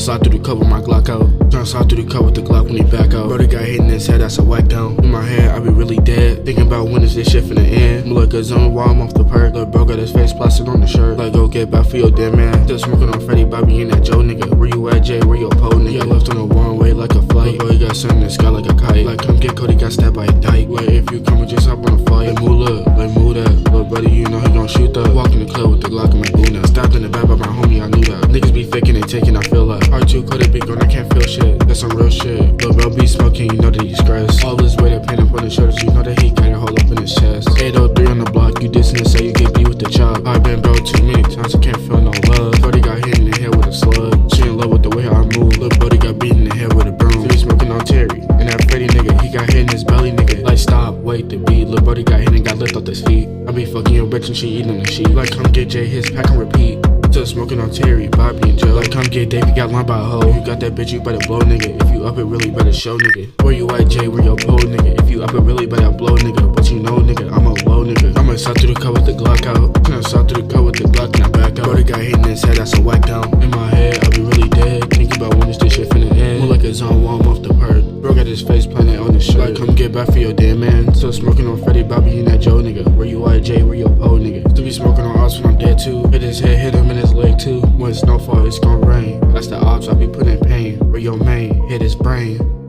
slide through the cup with my Glock out. Tryna slide through the cup with the Glock when he back out. Brody got hit in his head, that's a whack down. In my head, I be really dead. Thinking about when is this shit finna end. I'm like a zone while I'm off the perk. Lil' bro got his face plastered on the shirt. Like go get back for your dead man. Still smoking on Freddie, Bobby, and that Joe nigga. Where you at, Jay? Where your pole nigga? Got left on the wrong way like a flight. Boy, got something in the sky like a kite. Like come get Cody, got stabbed by a dyke. Wait, if you coming, just hop on a flight. Like move up, like move that. Little buddy, you know he gon' shoot that. Walk in the club with the Glock in my boona. Stabbed in the back by my homie, I knew that. Niggas be faking and taking, I feel like R2 could have been gone, I can't feel shit. That's some real shit. Lil' bro be smoking, you know that he's stressed. All this weight of pain up on his shoulders, you know that he got it hold up in his chest. 803 on the block, you dissing and say you get beat with the chop. I been bro too many times, I can't feel no love. Brody got hit in the head with a slug. She in love with the way I move. Lil' Brody got beat in the head with a broom. So he smoking on Terry. And that Freddie nigga, he got hit in his belly nigga. Like stop, wait the beat. Lil' Brody got hit and got lift off his feet. I be fucking your bitch and she eating the sheet. Like come get Jay his pack and repeat. Still smoking on Terry, Bobby, and Joe. Like come get Davey, got lined by a hoe. If you got that bitch, you better blow nigga. If you up it really, better show nigga. Where you at, Jay? Where your pole nigga? If you up it really, better blow nigga. But you know nigga, I'm a low nigga. I'ma slide through the car with the Glock out. I'ma slide through the car with the Glock and I back out. Brody got hit in his head, that's a whack down. In my head, I be really dead. Thinking about when this shit finna end. More like a zone while I'm off the perk. Bro got his face planted on his shirt. Like come get back for your dead man. Still smoking on Freddie, Bobby, and that Joe nigga. Where you at, Jay? Where your pole nigga? Still be smoking on ops when I'm dead too. Hit his head, hit him in his leg too. When it's snowfall, it's gon' rain. That's the ops, I be putting in pain. Where your main hit his brain.